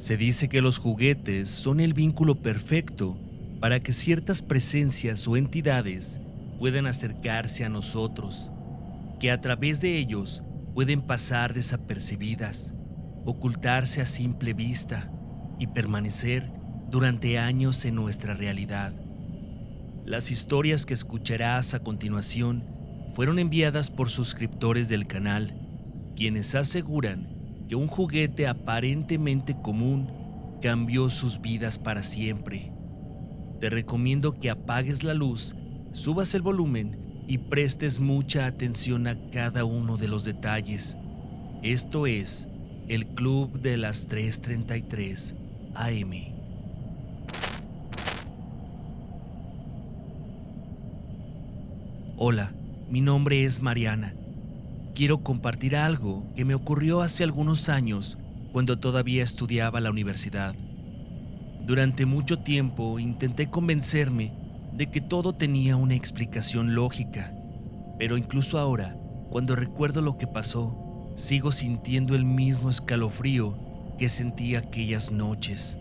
Se dice que los juguetes son el vínculo perfecto para que ciertas presencias o entidades puedan acercarse a nosotros, que a través de ellos pueden pasar desapercibidas, ocultarse a simple vista y permanecer durante años en nuestra realidad. Las historias que escucharás a continuación fueron enviadas por suscriptores del canal, quienes aseguran que un juguete aparentemente común cambió sus vidas para siempre. Te recomiendo que apagues la luz, subas el volumen y prestes mucha atención a cada uno de los detalles. Esto es el Club de las 3:33 AM. Hola, mi nombre es Mariana. Quiero compartir algo que me ocurrió hace algunos años cuando todavía estudiaba la universidad. Durante mucho tiempo intenté convencerme de que todo tenía una explicación lógica, pero incluso ahora, cuando recuerdo lo que pasó, sigo sintiendo el mismo escalofrío que sentí aquellas noches.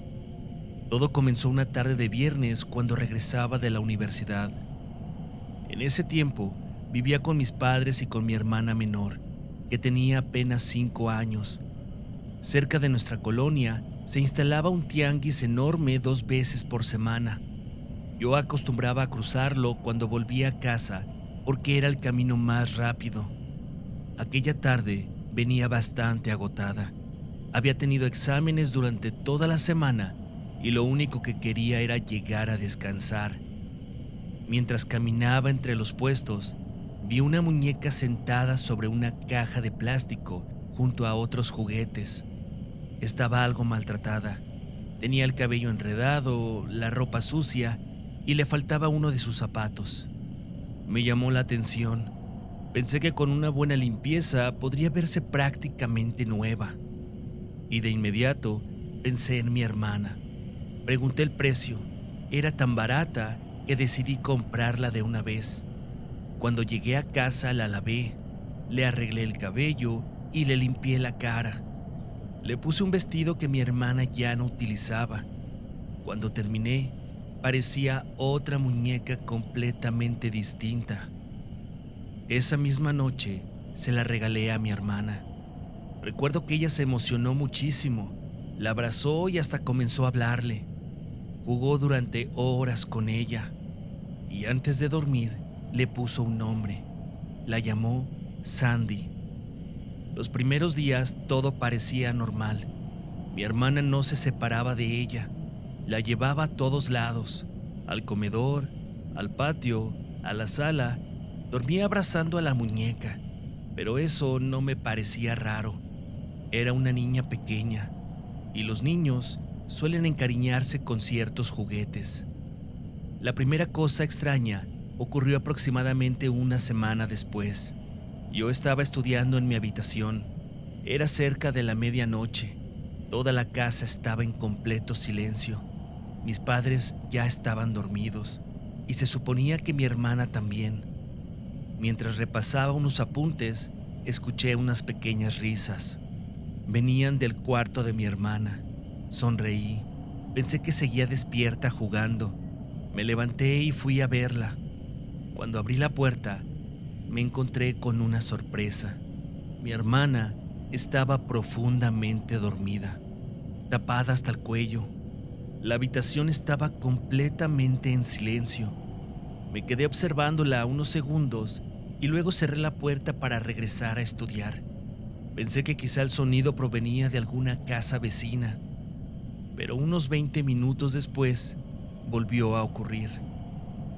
Todo comenzó una tarde de viernes cuando regresaba de la universidad. En ese tiempo, vivía con mis padres y con mi hermana menor, que tenía apenas 5 años. Cerca de nuestra colonia se instalaba un tianguis enorme 2 veces por semana. Yo acostumbraba a cruzarlo cuando volvía a casa porque era el camino más rápido. Aquella tarde venía bastante agotada. Había tenido exámenes durante toda la semana y lo único que quería era llegar a descansar. Mientras caminaba entre los puestos, vi una muñeca sentada sobre una caja de plástico junto a otros juguetes. Estaba algo maltratada. Tenía el cabello enredado, la ropa sucia y le faltaba uno de sus zapatos. Me llamó la atención. Pensé que con una buena limpieza podría verse prácticamente nueva. Y de inmediato pensé en mi hermana. Pregunté el precio. Era tan barata que decidí comprarla de una vez. Cuando llegué a casa la lavé, le arreglé el cabello y le limpié la cara. Le puse un vestido que mi hermana ya no utilizaba. Cuando terminé, parecía otra muñeca completamente distinta. Esa misma noche se la regalé a mi hermana. Recuerdo que ella se emocionó muchísimo, la abrazó y hasta comenzó a hablarle. Jugó durante horas con ella y antes de dormir le puso un nombre. La llamó Sandy. Los primeros días todo parecía normal. Mi hermana no se separaba de ella. La llevaba a todos lados, al comedor, al patio, a la sala. Dormía abrazando a la muñeca, pero eso no me parecía raro. Era una niña pequeña, y los niños suelen encariñarse con ciertos juguetes. La primera cosa extraña ocurrió aproximadamente una semana después. Yo estaba estudiando en mi habitación. Era cerca de la medianoche. Toda la casa estaba en completo silencio. Mis padres ya estaban dormidos y se suponía que mi hermana también. Mientras repasaba unos apuntes, escuché unas pequeñas risas. Venían del cuarto de mi hermana. Sonreí. Pensé que seguía despierta jugando. Me levanté y fui a verla. Cuando abrí la puerta, me encontré con una sorpresa. Mi hermana estaba profundamente dormida, tapada hasta el cuello. La habitación estaba completamente en silencio. Me quedé observándola unos segundos y luego cerré la puerta para regresar a estudiar. Pensé que quizá el sonido provenía de alguna casa vecina, pero unos 20 minutos después volvió a ocurrir.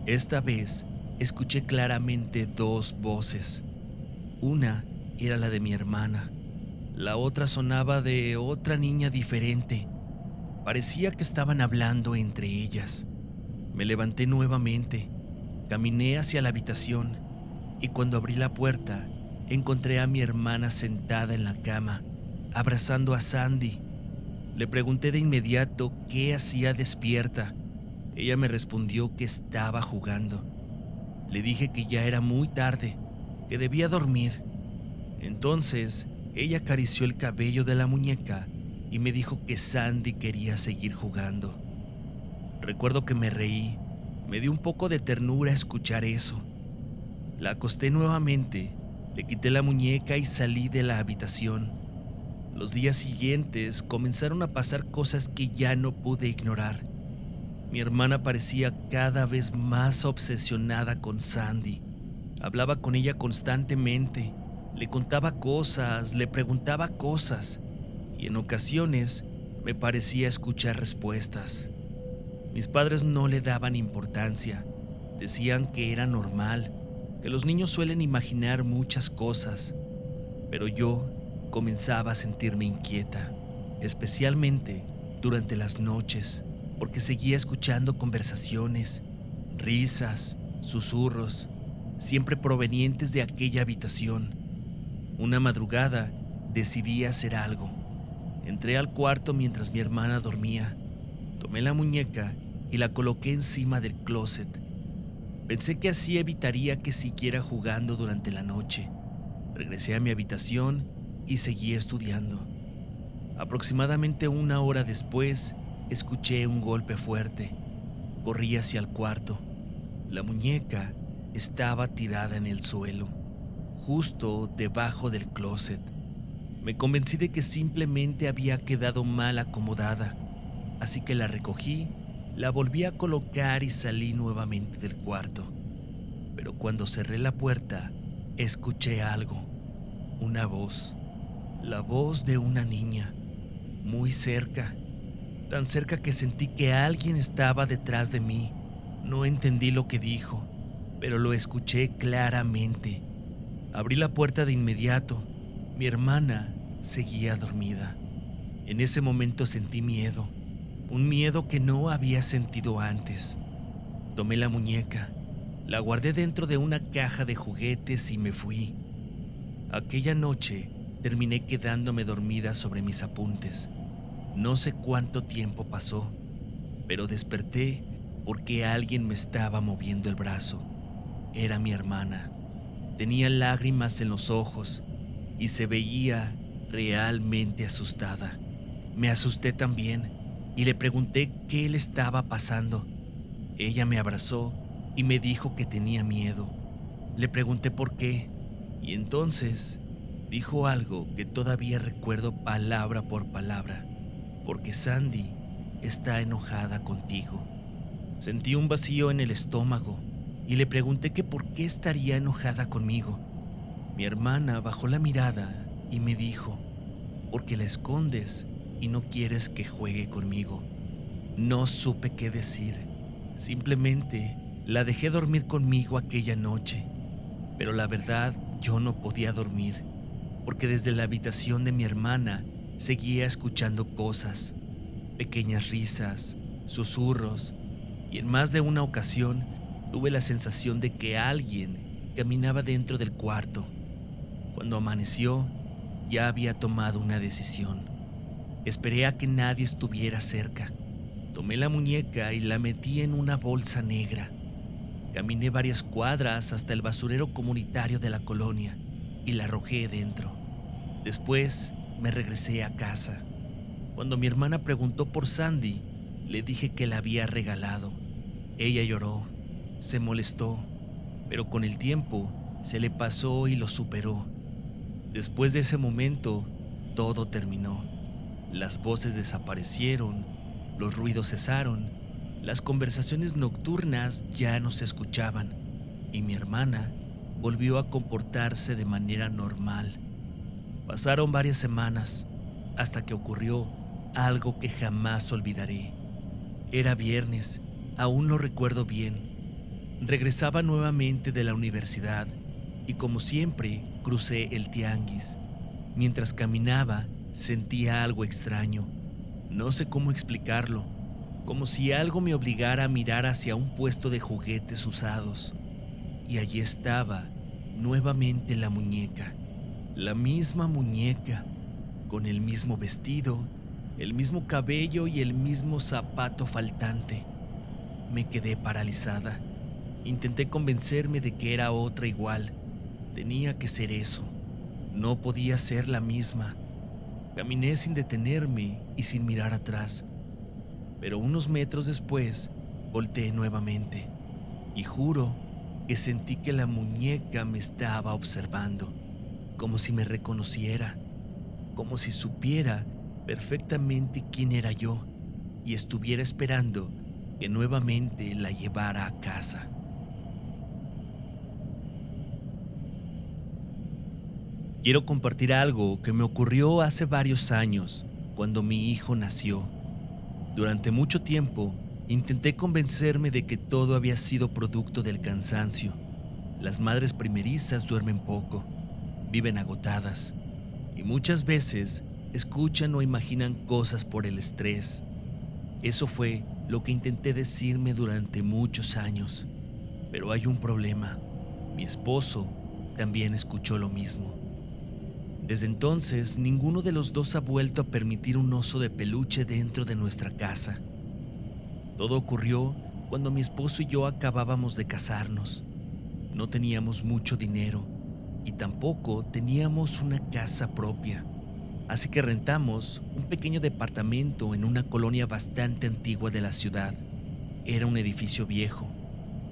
Esta vez escuché claramente 2 voces. Una era la de mi hermana. La otra sonaba de otra niña diferente. Parecía que estaban hablando entre ellas. Me levanté nuevamente, caminé hacia la habitación y cuando abrí la puerta encontré a mi hermana sentada en la cama, abrazando a Sandy. Le pregunté de inmediato qué hacía despierta. Ella me respondió que estaba jugando. Le dije que ya era muy tarde, que debía dormir. Entonces, ella acarició el cabello de la muñeca y me dijo que Sandy quería seguir jugando. Recuerdo que me reí, me dio un poco de ternura escuchar eso. La acosté nuevamente, le quité la muñeca y salí de la habitación. Los días siguientes comenzaron a pasar cosas que ya no pude ignorar. Mi hermana parecía cada vez más obsesionada con Sandy. Hablaba con ella constantemente, le contaba cosas, le preguntaba cosas, y en ocasiones me parecía escuchar respuestas. Mis padres no le daban importancia, decían que era normal, que los niños suelen imaginar muchas cosas, pero yo comenzaba a sentirme inquieta, especialmente durante las noches, porque seguía escuchando conversaciones, risas, susurros, siempre provenientes de aquella habitación. Una madrugada decidí hacer algo. Entré al cuarto mientras mi hermana dormía. Tomé la muñeca y la coloqué encima del closet. Pensé que así evitaría que siguiera jugando durante la noche. Regresé a mi habitación y seguí estudiando. Aproximadamente 1 hora después, escuché un golpe fuerte. Corrí hacia el cuarto. La muñeca estaba tirada en el suelo, justo debajo del closet. Me convencí de que simplemente había quedado mal acomodada, así que la recogí, la volví a colocar y salí nuevamente del cuarto. Pero cuando cerré la puerta, escuché algo, una voz, la voz de una niña, muy cerca, tan cerca que sentí que alguien estaba detrás de mí. No entendí lo que dijo, pero lo escuché claramente. Abrí la puerta de inmediato. Mi hermana seguía dormida. En ese momento sentí miedo, un miedo que no había sentido antes. Tomé la muñeca, la guardé dentro de una caja de juguetes y me fui. Aquella noche terminé quedándome dormida sobre mis apuntes. No sé cuánto tiempo pasó, pero desperté porque alguien me estaba moviendo el brazo. Era mi hermana. Tenía lágrimas en los ojos y se veía realmente asustada. Me asusté también y le pregunté qué le estaba pasando. Ella me abrazó y me dijo que tenía miedo. Le pregunté por qué y entonces dijo algo que todavía recuerdo palabra por palabra. Porque Sandy está enojada contigo. Sentí un vacío en el estómago y le pregunté que por qué estaría enojada conmigo. Mi hermana bajó la mirada y me dijo, porque la escondes y no quieres que juegue conmigo. No supe qué decir. Simplemente la dejé dormir conmigo aquella noche. Pero la verdad, yo no podía dormir, porque desde la habitación de mi hermana seguía escuchando cosas, pequeñas risas, susurros, y en más de una ocasión tuve la sensación de que alguien caminaba dentro del cuarto. Cuando amaneció, ya había tomado una decisión. Esperé a que nadie estuviera cerca. Tomé la muñeca y la metí en una bolsa negra. Caminé varias cuadras hasta el basurero comunitario de la colonia y la arrojé dentro. Después me regresé a casa. Cuando mi hermana preguntó por Sandy, le dije que la había regalado. Ella lloró, se molestó, pero con el tiempo se le pasó y lo superó. Después de ese momento, todo terminó. Las voces desaparecieron, los ruidos cesaron, las conversaciones nocturnas ya no se escuchaban y mi hermana volvió a comportarse de manera normal. Pasaron varias semanas hasta que ocurrió algo que jamás olvidaré. Era viernes, aún lo recuerdo bien. Regresaba nuevamente de la universidad y como siempre crucé el tianguis. Mientras caminaba sentía algo extraño. No sé cómo explicarlo, como si algo me obligara a mirar hacia un puesto de juguetes usados. Y allí estaba nuevamente la muñeca. La misma muñeca, con el mismo vestido, el mismo cabello y el mismo zapato faltante. Me quedé paralizada. Intenté convencerme de que era otra igual. Tenía que ser eso. No podía ser la misma. Caminé sin detenerme y sin mirar atrás, pero unos metros después volteé nuevamente y juro que sentí que la muñeca me estaba observando, como si me reconociera, como si supiera perfectamente quién era yo y estuviera esperando que nuevamente la llevara a casa. Quiero compartir algo que me ocurrió hace varios años, cuando mi hijo nació. Durante mucho tiempo, intenté convencerme de que todo había sido producto del cansancio. Las madres primerizas duermen poco, viven agotadas y muchas veces escuchan o imaginan cosas por el estrés. Eso fue lo que intenté decirme durante muchos años. Pero hay un problema. Mi esposo también escuchó lo mismo. Desde entonces, ninguno de los dos ha vuelto a permitir un oso de peluche dentro de nuestra casa. Todo ocurrió cuando mi esposo y yo acabábamos de casarnos. No teníamos mucho dinero y tampoco teníamos una casa propia. Así que rentamos un pequeño departamento en una colonia bastante antigua de la ciudad. Era un edificio viejo,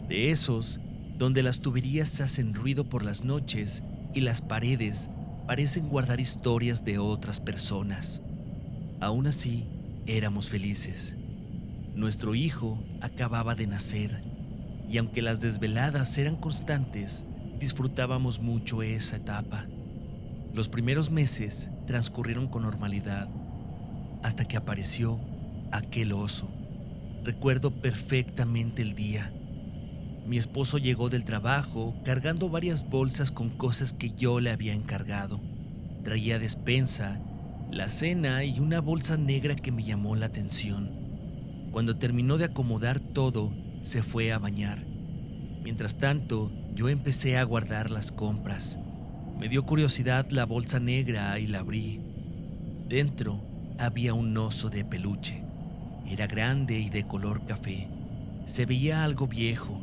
de esos donde las tuberías hacen ruido por las noches y las paredes parecen guardar historias de otras personas. Aún así, éramos felices. Nuestro hijo acababa de nacer y aunque las desveladas eran constantes, disfrutábamos mucho esa etapa. Los primeros meses transcurrieron con normalidad hasta que apareció aquel oso. Recuerdo perfectamente el día. Mi esposo llegó del trabajo cargando varias bolsas con cosas que yo le había encargado. Traía despensa, la cena y una bolsa negra que me llamó la atención. Cuando terminó de acomodar todo, se fue a bañar. Mientras tanto, yo empecé a guardar las compras. Me dio curiosidad la bolsa negra y la abrí. Dentro había un oso de peluche. Era grande y de color café. Se veía algo viejo,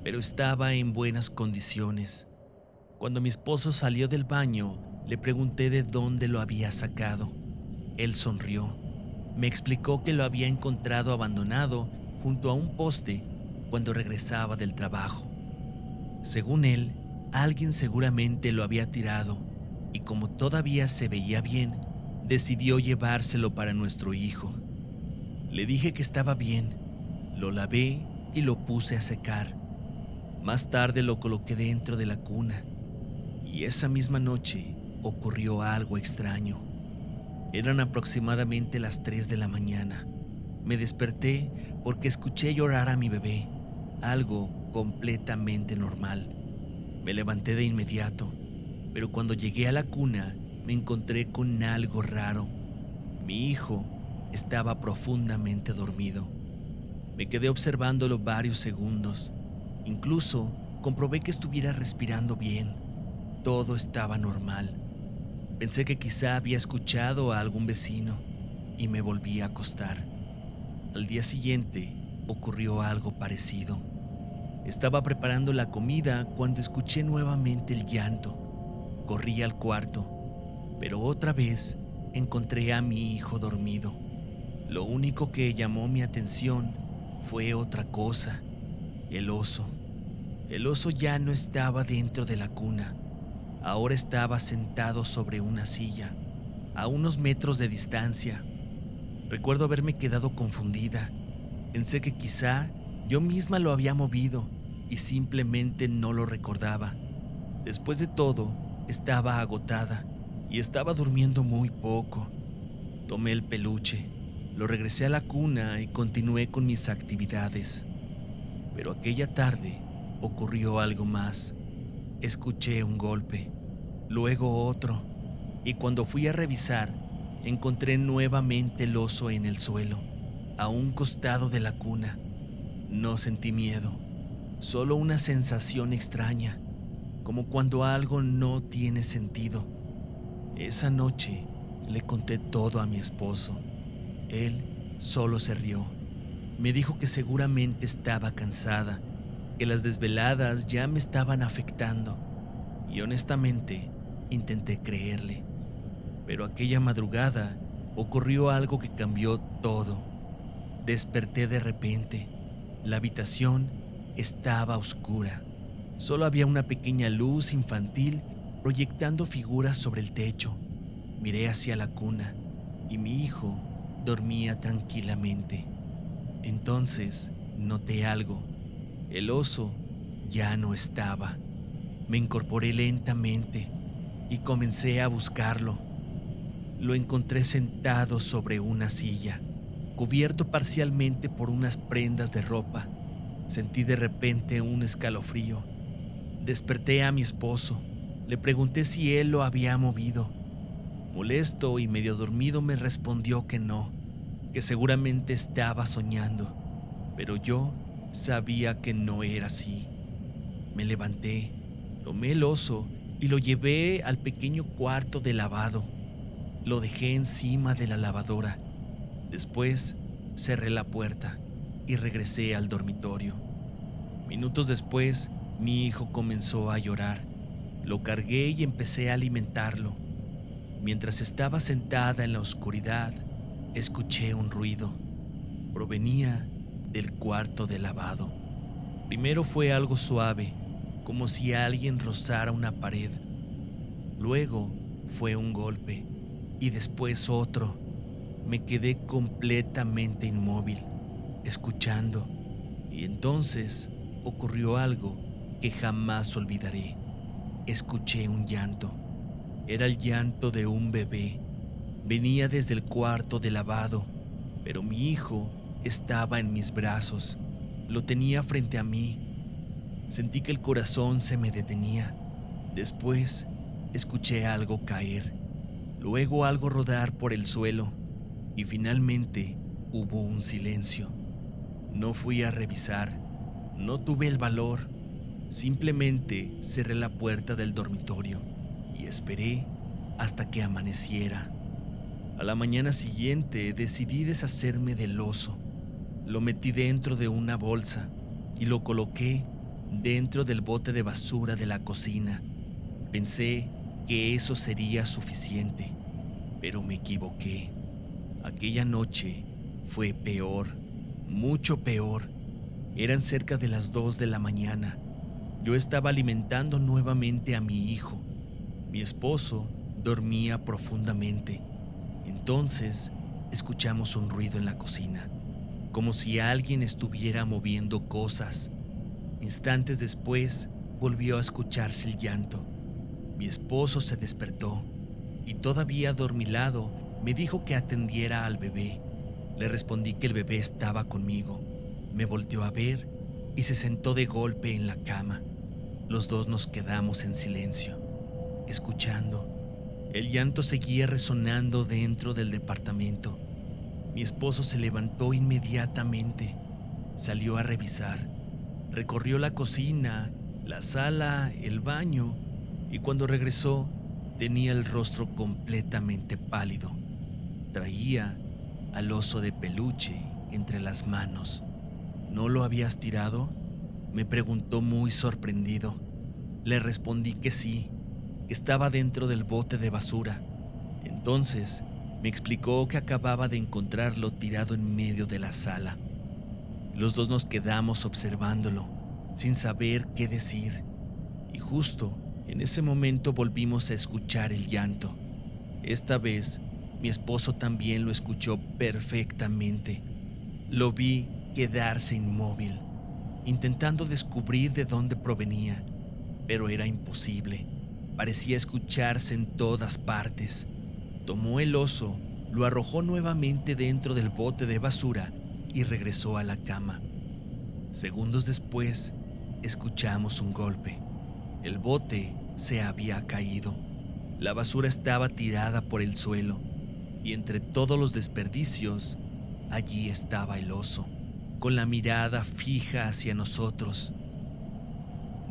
pero estaba en buenas condiciones. Cuando mi esposo salió del baño, le pregunté de dónde lo había sacado. Él sonrió. Me explicó que lo había encontrado abandonado junto a un poste cuando regresaba del trabajo. Según él, alguien seguramente lo había tirado y como todavía se veía bien, decidió llevárselo para nuestro hijo. Le dije que estaba bien, lo lavé y lo puse a secar. Más tarde lo coloqué dentro de la cuna y esa misma noche ocurrió algo extraño. Eran aproximadamente las 3 de la mañana. Me desperté porque escuché llorar a mi bebé, algo completamente normal. Me levanté de inmediato, pero cuando llegué a la cuna me encontré con algo raro. Mi hijo estaba profundamente dormido. Me quedé observándolo varios segundos. Incluso comprobé que estuviera respirando bien. Todo estaba normal. Pensé que quizá había escuchado a algún vecino y me volví a acostar. Al día siguiente ocurrió algo parecido. Estaba preparando la comida cuando escuché nuevamente el llanto. Corrí al cuarto, pero otra vez encontré a mi hijo dormido. Lo único que llamó mi atención fue otra cosa: el oso. El oso ya no estaba dentro de la cuna. Ahora estaba sentado sobre una silla, a unos metros de distancia. Recuerdo haberme quedado confundida. Pensé que quizá yo misma lo había movido y simplemente no lo recordaba. Después de todo, estaba agotada y estaba durmiendo muy poco. Tomé el peluche, lo regresé a la cuna y continué con mis actividades. Pero aquella tarde ocurrió algo más. Escuché un golpe, luego otro, y cuando fui a revisar, encontré nuevamente el oso en el suelo, a un costado de la cuna. No sentí miedo, solo una sensación extraña, como cuando algo no tiene sentido. Esa noche le conté todo a mi esposo. Él solo se rió. Me dijo que seguramente estaba cansada, que las desveladas ya me estaban afectando, y honestamente intenté creerle. Pero aquella madrugada ocurrió algo que cambió todo. Desperté de repente. La habitación estaba oscura. Solo había una pequeña luz infantil proyectando figuras sobre el techo. Miré hacia la cuna y mi hijo dormía tranquilamente. Entonces noté algo. El oso ya no estaba. Me incorporé lentamente y comencé a buscarlo. Lo encontré sentado sobre una silla, cubierto parcialmente por unas prendas de ropa. Sentí de repente un escalofrío. Desperté a mi esposo. Le pregunté si él lo había movido. Molesto y medio dormido me respondió que no, que seguramente estaba soñando. Pero yo sabía que no era así. Me levanté, tomé el oso y lo llevé al pequeño cuarto de lavado. Lo dejé encima de la lavadora. Después cerré la puerta y regresé al dormitorio. Minutos después, mi hijo comenzó a llorar. Lo cargué y empecé a alimentarlo. Mientras estaba sentada en la oscuridad, escuché un ruido. Provenía del cuarto de lavado. Primero fue algo suave, como si alguien rozara una pared. Luego fue un golpe y después otro. Me quedé completamente inmóvil, escuchando, y entonces ocurrió algo que jamás olvidaré. Escuché un llanto. Era el llanto de un bebé. Venía desde el cuarto de lavado, pero mi hijo estaba en mis brazos. Lo tenía frente a mí. Sentí que el corazón se me detenía. Después escuché algo caer, luego algo rodar por el suelo y finalmente hubo un silencio. No fui a revisar, no tuve el valor. Simplemente cerré la puerta del dormitorio y esperé hasta que amaneciera. A la mañana siguiente decidí deshacerme del oso. Lo metí dentro de una bolsa y lo coloqué dentro del bote de basura de la cocina. Pensé que eso sería suficiente, pero me equivoqué. Aquella noche fue peor, mucho peor. Eran cerca de las 2 de la mañana. Yo estaba alimentando nuevamente a mi hijo. Mi esposo dormía profundamente. Entonces escuchamos un ruido en la cocina, como si alguien estuviera moviendo cosas. Instantes después volvió a escucharse el llanto. Mi esposo se despertó y todavía adormilado me dijo que atendiera al bebé. Le respondí que el bebé estaba conmigo. Me volteó a ver y se sentó de golpe en la cama. Los dos nos quedamos en silencio, escuchando. El llanto seguía resonando dentro del departamento. Mi esposo se levantó inmediatamente. Salió a revisar. Recorrió la cocina, la sala, el baño, y cuando regresó tenía el rostro completamente pálido. Traía al oso de peluche entre las manos. ¿No lo habías tirado?, me preguntó muy sorprendido. Le respondí que sí, que estaba dentro del bote de basura. Entonces me explicó que acababa de encontrarlo tirado en medio de la sala. Los dos nos quedamos observándolo, sin saber qué decir, y justo en ese momento volvimos a escuchar el llanto. Esta vez mi esposo también lo escuchó perfectamente. Lo vi quedarse inmóvil, intentando descubrir de dónde provenía, pero era imposible. Parecía escucharse en todas partes. Tomó el oso, lo arrojó nuevamente dentro del bote de basura y regresó a la cama. Segundos después, escuchamos un golpe. El bote se había caído. La basura estaba tirada por el suelo y entre todos los desperdicios, allí estaba el oso, con la mirada fija hacia nosotros.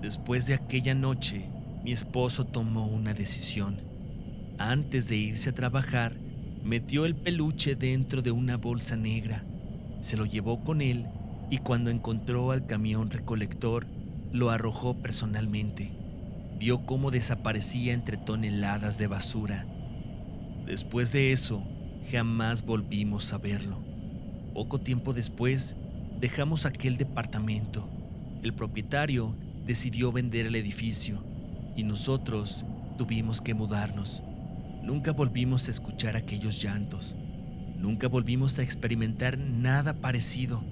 Después de aquella noche, mi esposo tomó una decisión. Antes de irse a trabajar, metió el peluche dentro de una bolsa negra, se lo llevó con él y cuando encontró al camión recolector, lo arrojó personalmente. Vio cómo desaparecía entre toneladas de basura. Después de eso, jamás volvimos a verlo. Poco tiempo después, dejamos aquel departamento. El propietario decidió vender el edificio y nosotros tuvimos que mudarnos. Nunca volvimos a escuchar aquellos llantos. Nunca volvimos a experimentar nada parecido.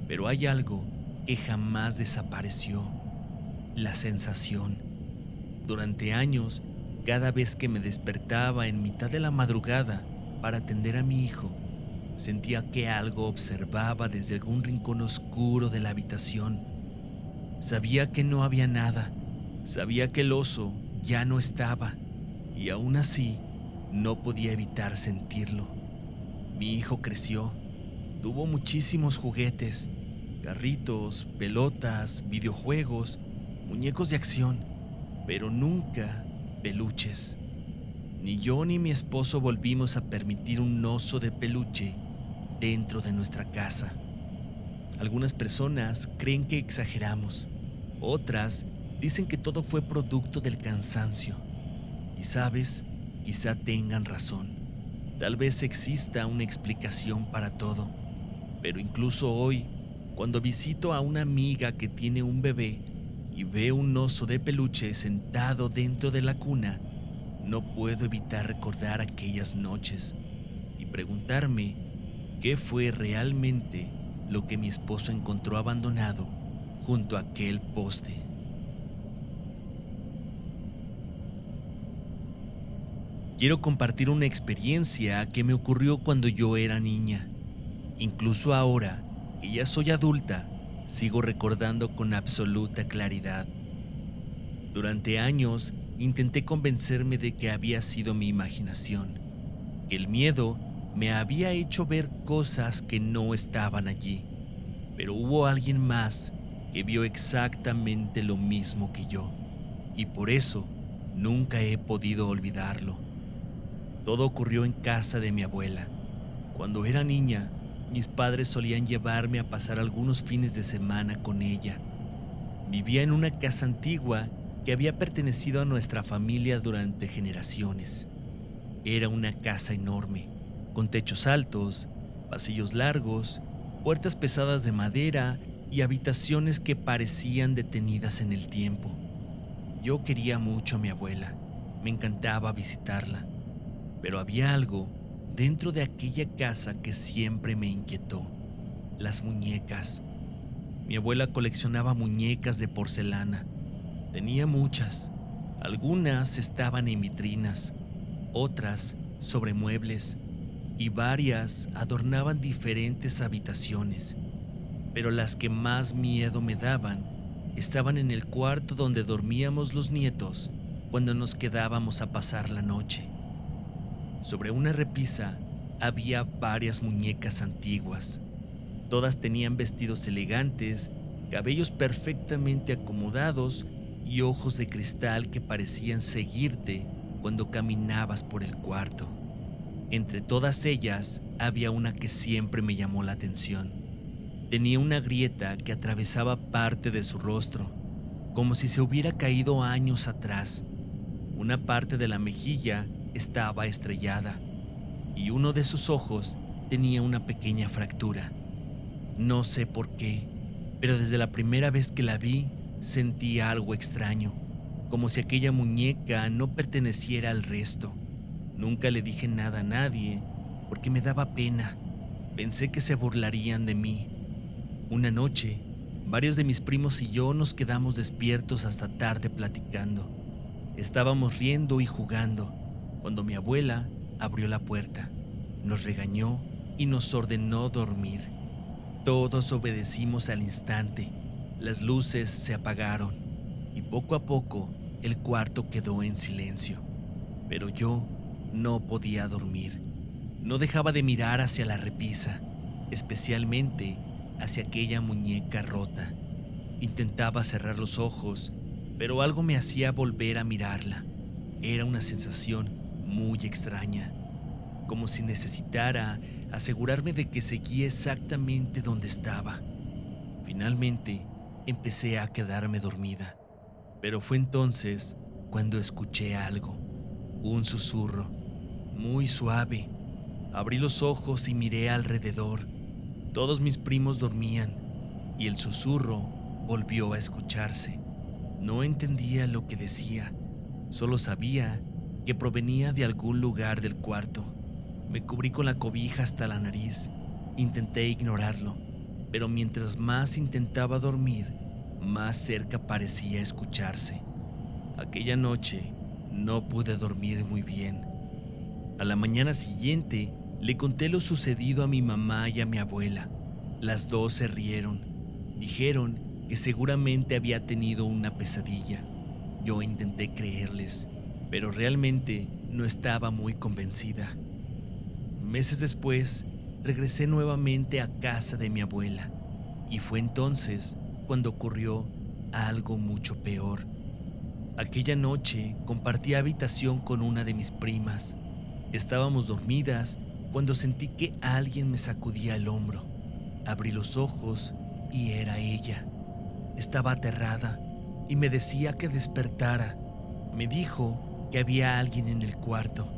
Pero hay algo que jamás desapareció: la sensación. Durante años, cada vez que me despertaba en mitad de la madrugada para atender a mi hijo, sentía que algo observaba desde algún rincón oscuro de la habitación. Sabía que no había nada, sabía que el oso ya no estaba, y aún así no podía evitar sentirlo. Mi hijo creció, tuvo muchísimos juguetes, carritos, pelotas, videojuegos, muñecos de acción, pero nunca peluches. Ni yo ni mi esposo volvimos a permitir un oso de peluche dentro de nuestra casa. Algunas personas creen que exageramos, otras dicen que todo fue producto del cansancio. Y sabes, quizá tengan razón. Tal vez exista una explicación para todo, pero incluso hoy, cuando visito a una amiga que tiene un bebé y ve un oso de peluche sentado dentro de la cuna, no puedo evitar recordar aquellas noches y preguntarme qué fue realmente lo que mi esposo encontró abandonado junto a aquel poste. Quiero compartir una experiencia que me ocurrió cuando yo era niña. Incluso ahora, que ya soy adulta, sigo recordando con absoluta claridad. Durante años, intenté convencerme de que había sido mi imaginación, que el miedo me había hecho ver cosas que no estaban allí. Pero hubo alguien más que vio exactamente lo mismo que yo, y por eso nunca he podido olvidarlo. Todo ocurrió en casa de mi abuela. Cuando era niña, mis padres solían llevarme a pasar algunos fines de semana con ella. Vivía en una casa antigua que había pertenecido a nuestra familia durante generaciones. Era una casa enorme, con techos altos, pasillos largos, puertas pesadas de madera y habitaciones que parecían detenidas en el tiempo. Yo quería mucho a mi abuela, me encantaba visitarla, pero había algo dentro de aquella casa que siempre me inquietó: las muñecas. Mi abuela coleccionaba muñecas de porcelana. Tenía muchas. Algunas estaban en vitrinas, otras sobre muebles, y varias adornaban diferentes habitaciones. Pero las que más miedo me daban estaban en el cuarto donde dormíamos los nietos cuando nos quedábamos a pasar la noche. Sobre una repisa había varias muñecas antiguas. Todas tenían vestidos elegantes, cabellos perfectamente acomodados y ojos de cristal que parecían seguirte cuando caminabas por el cuarto. Entre todas ellas había una que siempre me llamó la atención. Tenía una grieta que atravesaba parte de su rostro, como si se hubiera caído años atrás. Una parte de la mejilla estaba estrellada y uno de sus ojos tenía una pequeña fractura. No sé por qué, pero desde la primera vez que la vi sentí algo extraño, como si aquella muñeca no perteneciera al resto. Nunca le dije nada a nadie porque me daba pena. Pensé que se burlarían de mí. Una noche, varios de mis primos y yo nos quedamos despiertos hasta tarde platicando. Estábamos riendo y jugando cuando mi abuela abrió la puerta, nos regañó y nos ordenó dormir. Todos obedecimos al instante. Las luces se apagaron y poco a poco el cuarto quedó en silencio. Pero yo no podía dormir. No dejaba de mirar hacia la repisa, especialmente hacia aquella muñeca rota. Intentaba cerrar los ojos, pero algo me hacía volver a mirarla. Era una sensación muy extraña, como si necesitara asegurarme de que seguía exactamente donde estaba. Finalmente, empecé a quedarme dormida, pero fue entonces cuando escuché algo, un susurro, muy suave. Abrí los ojos y miré alrededor. Todos mis primos dormían y el susurro volvió a escucharse. No entendía lo que decía, solo sabía que provenía de algún lugar del cuarto. Me cubrí con la cobija hasta la nariz. Intenté ignorarlo, pero mientras más intentaba dormir, más cerca parecía escucharse. Aquella noche no pude dormir muy bien. A la mañana siguiente le conté lo sucedido a mi mamá y a mi abuela. Las dos se rieron. Dijeron que seguramente había tenido una pesadilla. Yo intenté creerles, pero realmente no estaba muy convencida. Meses después, regresé nuevamente a casa de mi abuela, y fue entonces cuando ocurrió algo mucho peor. Aquella noche compartí habitación con una de mis primas. Estábamos dormidas cuando sentí que alguien me sacudía el hombro. Abrí los ojos y era ella. Estaba aterrada y me decía que despertara. Me dijo que había alguien en el cuarto.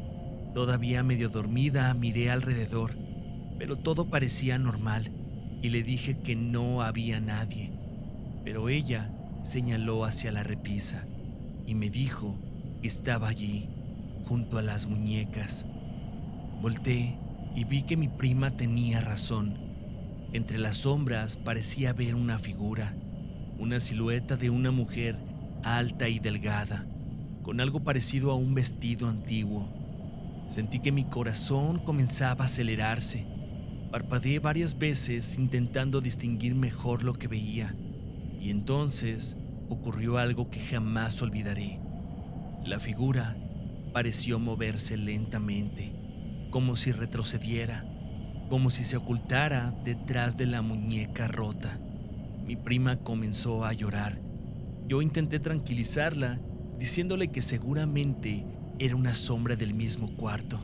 Todavía medio dormida miré alrededor, pero todo parecía normal y le dije que no había nadie. Pero ella señaló hacia la repisa y me dijo que estaba allí, junto a las muñecas. Volté y vi que mi prima tenía razón. Entre las sombras parecía ver una figura, una silueta de una mujer alta y delgada, con algo parecido a un vestido antiguo. Sentí que mi corazón comenzaba a acelerarse. Parpadeé varias veces intentando distinguir mejor lo que veía, y entonces ocurrió algo que jamás olvidaré. La figura pareció moverse lentamente, como si retrocediera, como si se ocultara detrás de la muñeca rota. Mi prima comenzó a llorar. Yo intenté tranquilizarla, diciéndole que seguramente era una sombra del mismo cuarto.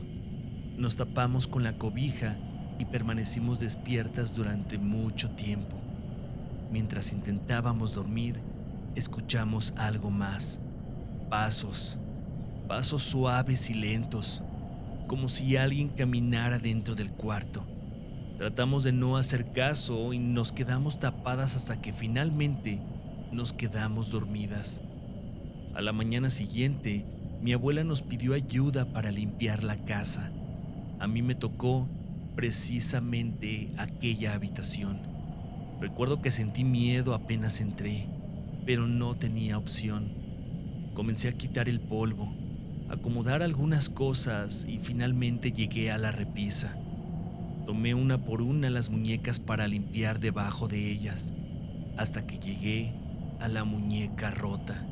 Nos tapamos con la cobija y permanecimos despiertas durante mucho tiempo. Mientras intentábamos dormir, escuchamos algo más. Pasos, pasos suaves y lentos, como si alguien caminara dentro del cuarto. Tratamos de no hacer caso y nos quedamos tapadas hasta que finalmente nos quedamos dormidas. A la mañana siguiente, mi abuela nos pidió ayuda para limpiar la casa. A mí me tocó precisamente aquella habitación. Recuerdo que sentí miedo apenas entré, pero no tenía opción. Comencé a quitar el polvo, acomodar algunas cosas y finalmente llegué a la repisa. Tomé una por una las muñecas para limpiar debajo de ellas, hasta que llegué a la muñeca rota.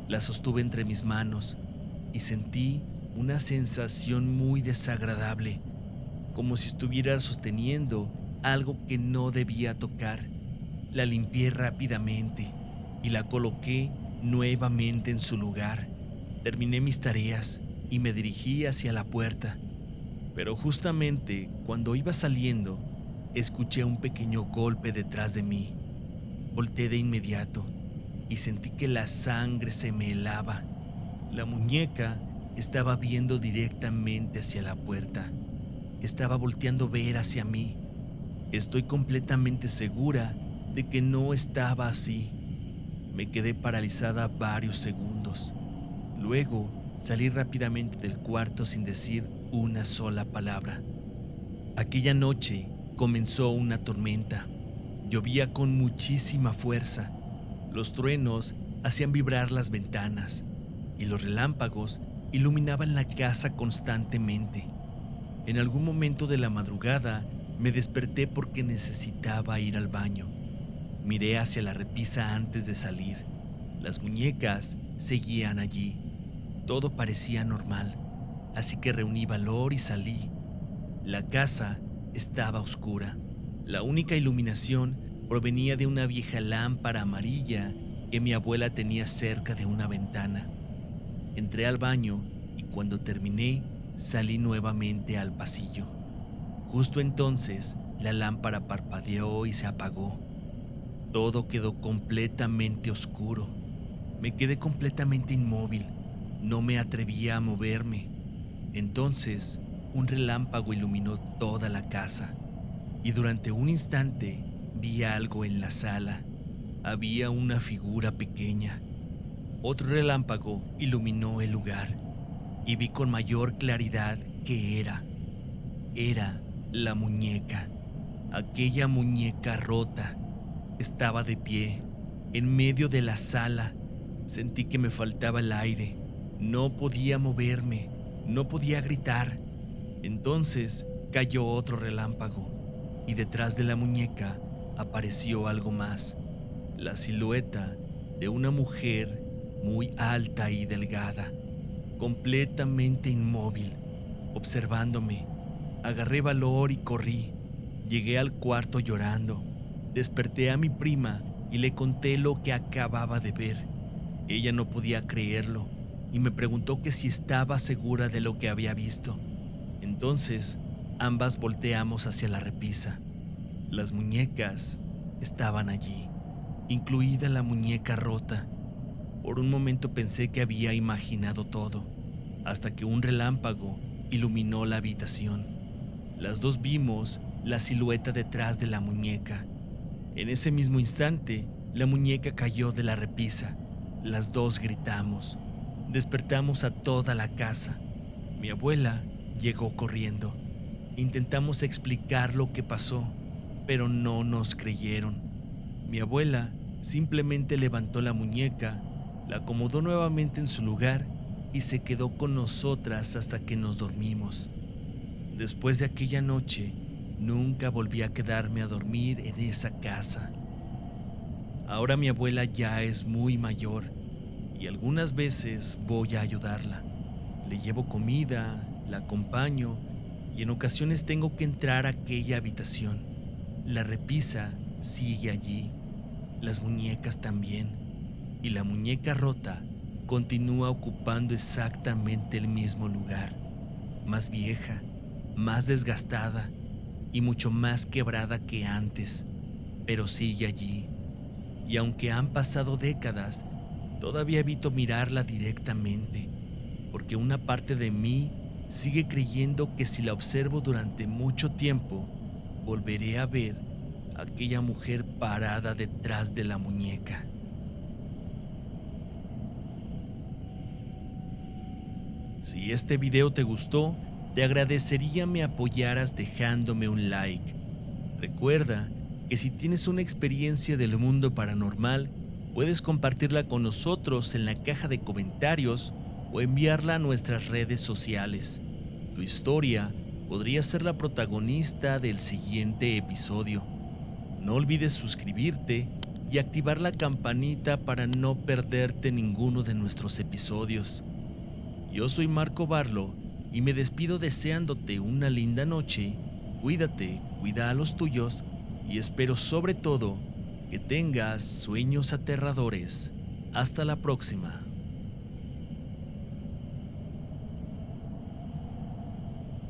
La sostuve entre mis manos y sentí una sensación muy desagradable, como si estuviera sosteniendo algo que no debía tocar. La limpié rápidamente y la coloqué nuevamente en su lugar. Terminé mis tareas y me dirigí hacia la puerta. Pero justamente cuando iba saliendo, escuché un pequeño golpe detrás de mí. Volté de inmediato y sentí que la sangre se me helaba. La muñeca estaba viendo directamente hacia la puerta. Estaba volteando a ver hacia mí. Estoy completamente segura de que no estaba así. Me quedé paralizada varios segundos. Luego salí rápidamente del cuarto sin decir una sola palabra. Aquella noche comenzó una tormenta. Llovía con muchísima fuerza. Los truenos hacían vibrar las ventanas y los relámpagos iluminaban la casa constantemente. En algún momento de la madrugada me desperté porque necesitaba ir al baño. Miré hacia la repisa antes de salir. Las muñecas seguían allí. Todo parecía normal, así que reuní valor y salí. La casa estaba oscura. La única iluminación provenía de una vieja lámpara amarilla que mi abuela tenía cerca de una ventana. Entré al baño y cuando terminé, salí nuevamente al pasillo. Justo entonces, la lámpara parpadeó y se apagó. Todo quedó completamente oscuro. Me quedé completamente inmóvil. No me atrevía a moverme. Entonces, un relámpago iluminó toda la casa y durante un instante vi algo en la sala. Había una figura pequeña. Otro relámpago iluminó el lugar y vi con mayor claridad que era la muñeca. Aquella muñeca rota estaba de pie en medio de la sala. Sentí que me faltaba el aire. No podía moverme, no podía gritar. Entonces cayó otro relámpago y detrás de la muñeca apareció algo más. La silueta de una mujer muy alta y delgada, completamente inmóvil, observándome. Agarré valor y corrí. Llegué al cuarto llorando. Desperté a mi prima y le conté lo que acababa de ver. Ella no podía creerlo y me preguntó que si estaba segura de lo que había visto. Entonces, ambas volteamos hacia la repisa. Las muñecas estaban allí, incluida la muñeca rota. Por un momento pensé que había imaginado todo, hasta que un relámpago iluminó la habitación. Las dos vimos la silueta detrás de la muñeca. En ese mismo instante, la muñeca cayó de la repisa. Las dos gritamos. Despertamos a toda la casa. Mi abuela llegó corriendo. Intentamos explicar lo que pasó, pero no nos creyeron. Mi abuela simplemente levantó la muñeca, la acomodó nuevamente en su lugar y se quedó con nosotras hasta que nos dormimos. Después de aquella noche, nunca volví a quedarme a dormir en esa casa. Ahora mi abuela ya es muy mayor y algunas veces voy a ayudarla. Le llevo comida, la acompaño y en ocasiones tengo que entrar a aquella habitación. La repisa sigue allí, las muñecas también, y la muñeca rota continúa ocupando exactamente el mismo lugar, más vieja, más desgastada y mucho más quebrada que antes, pero sigue allí. Y aunque han pasado décadas, todavía evito mirarla directamente, porque una parte de mí sigue creyendo que si la observo durante mucho tiempo, volveré a ver a aquella mujer parada detrás de la muñeca. Si este video te gustó, te agradecería me apoyaras dejándome un like. Recuerda que si tienes una experiencia del mundo paranormal, puedes compartirla con nosotros en la caja de comentarios o enviarla a nuestras redes sociales. Tu historia podría ser la protagonista del siguiente episodio. No olvides suscribirte y activar la campanita para no perderte ninguno de nuestros episodios. Yo soy Marco Barlo y me despido deseándote una linda noche. Cuídate, cuida a los tuyos y espero sobre todo que tengas sueños aterradores. Hasta la próxima.